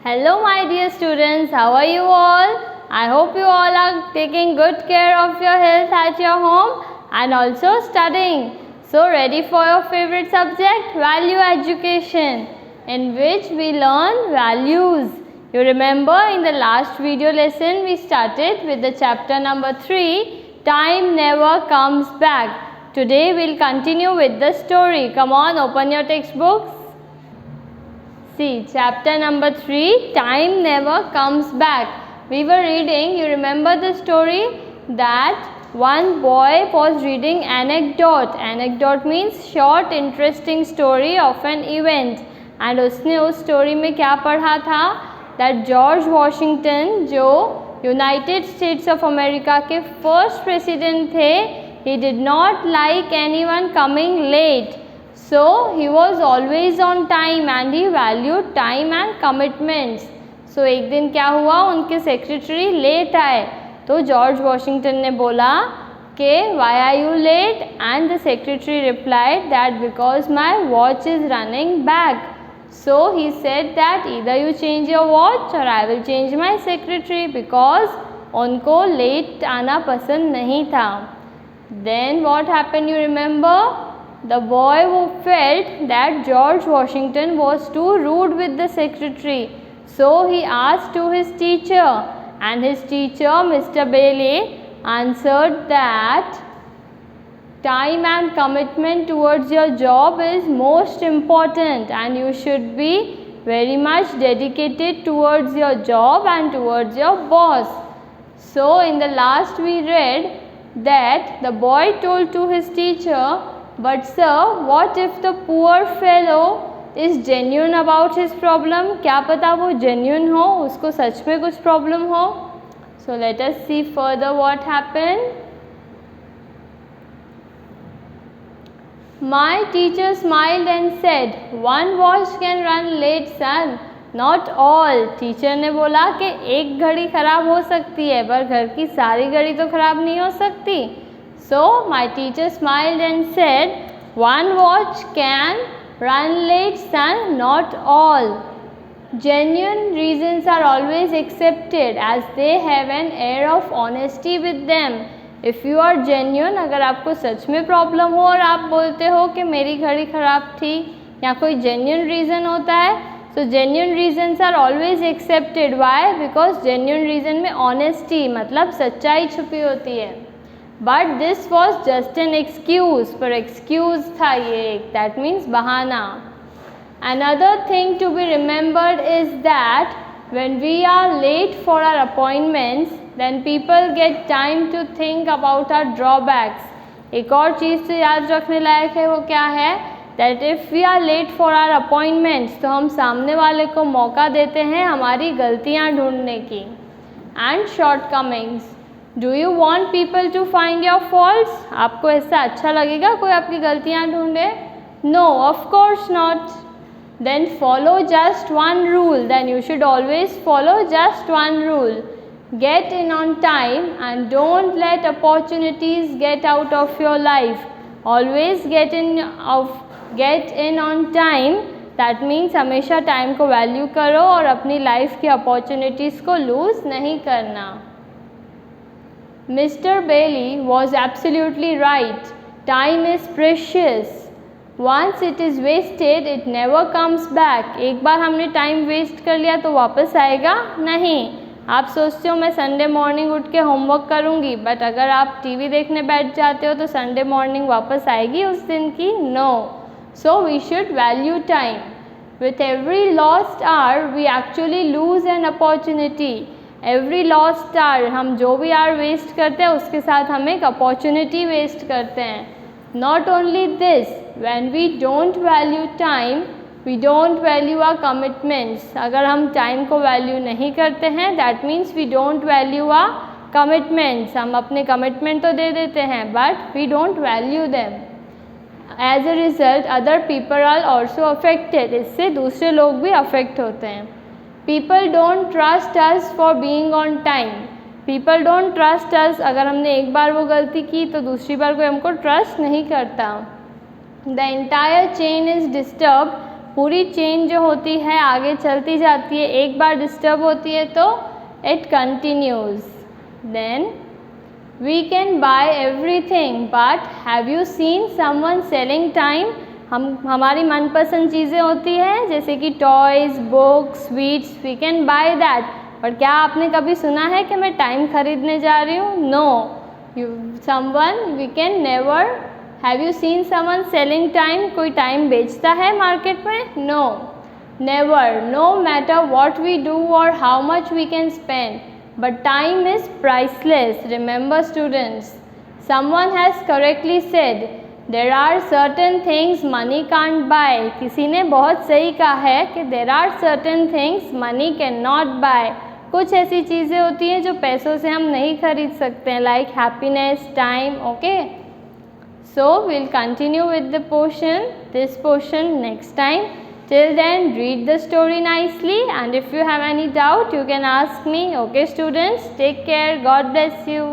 Hello my dear students, how are you all? I hope you all are taking good care of your health at your home and also studying. So ready for your favorite subject, value education, in which we learn values. You remember in the last video lesson we started with the chapter number 3, Time Never Comes Back. Today we'll continue with the story. Come on, open your textbooks. See, chapter number 3, Time Never Comes Back. We were reading, you remember the story that one boy was reading anecdote. Anecdote means short interesting story of an event. And उसने उस story में क्या पढ़ा था? That George Washington जो United States of America के first president थे, he did not like anyone coming late. So he was always on time and he valued time and commitments. So एक दिन क्या हुआ, उनके सेक्रेटरी लेट आए तो जॉर्ज वॉशिंगटन ने बोला कि why are you late? And the secretary replied that because my watch is running back. So he said that either you change your watch or I will change my secretary because उनको late आना पसंद नहीं था. Then what happened, you remember? The boy who felt that George Washington was too rude with the secretary. So he asked to his teacher, and his teacher, Mr. Bailey, answered that time and commitment towards your job is most important and you should be very much dedicated towards your job and towards your boss. So in the last we read that the boy told to his teacher, but sir, what if the poor fellow is genuine about his problem? क्या पता वो genuine हो, उसको सच में कुछ problem हो. So let us see further what happened. My teacher smiled and said, one watch can run late, son. Not all. Teacher ने बोला कि एक घड़ी खराब हो सकती है पर घर की सारी घड़ी तो खराब नहीं हो सकती. So my teacher smiled and said, one watch can run late, son, not all. Genuine reasons are always accepted as they have an air of honesty with them. If you are genuine, अगर आपको सच में problem हो और आप बोलते हो कि मेरी घड़ी ख़राब थी या कोई genuine reason होता है, so genuine reasons are always accepted. Why? Because genuine reason में honesty मतलब सच्चाई छुपी होती है. But this was just an excuse. पर excuse था ये एक. That means बहाना. Another thing to be remembered is that when we are late for our appointments, then people get time to think about our drawbacks. एक और चीज़ तो याद रखने लायक है, वो क्या है? That if we are late for our appointments, तो हम सामने वाले को मौका देते हैं हमारी गलतियाँ ढूंढने की. And shortcomings. Do you want people to find your faults? आपको ऐसा अच्छा लगेगा कोई आपकी गलतियाँ ढूंढे? No, of course not. Then follow just one rule. Then you should always follow just one rule. Get in on time and don't let opportunities get out of your life. Always get in on time. That means हमेशा time को value करो और अपनी life की opportunities को loose नहीं करना. Mr. Bailey was absolutely right. Time is precious. Once it is wasted, it never comes back. एक बार हमने टाइम वेस्ट कर लिया तो वापस आएगा नहीं. आप सोचते हो मैं संडे मॉर्निंग उठ के होमवर्क करूँगी, बट अगर आप टीवी देखने बैठ जाते हो तो संडे मॉर्निंग वापस आएगी उस दिन की? No. So we should value time. With every lost hour, we actually lose an opportunity. Every lost hour, हम जो भी आवर वेस्ट करते हैं उसके साथ हम एक अपॉर्चुनिटी वेस्ट करते हैं. Not only this, when we don't value time we don't value our commitments. अगर हम टाइम को वैल्यू नहीं करते हैं, that means we don't value our commitments. हम अपने कमिटमेंट तो दे देते हैं but we don't value them. As a result other people are also affected. इससे दूसरे लोग भी अफेक्ट होते हैं. People don't trust us for being on time. People don't trust us. अगर हमने एक बार वो गलती की तो दूसरी बार कोई हमको ट्रस्ट नहीं करता. The entire chain is disturbed पूरी चेन जो होती है आगे चलती जाती है, एक बार डिस्टर्ब होती है तो it continues. Then we can buy everything but have you seen someone selling time. हमारी मनपसंद चीज़ें होती हैं जैसे कि toys, books, sweets, we can buy that. पर क्या आपने कभी सुना है कि मैं टाइम खरीदने जा रही हूँ? No, someone we can never. Have you seen someone selling time? कोई टाइम बेचता है मार्केट में? No, never. No matter what we do और how much we can spend, but time is priceless. Remember students, someone has correctly said there are certain things money can't buy. किसी ने बहुत सही कहा है कि there are certain things money cannot buy. कुछ ऐसी चीज़ें होती हैं जो पैसों से हम नहीं खरीद सकते हैं, like happiness, time. Okay, so we'll continue with this portion next time. Till then, read the story nicely, and if you have any doubt you can ask me. Okay students, take care. God bless you.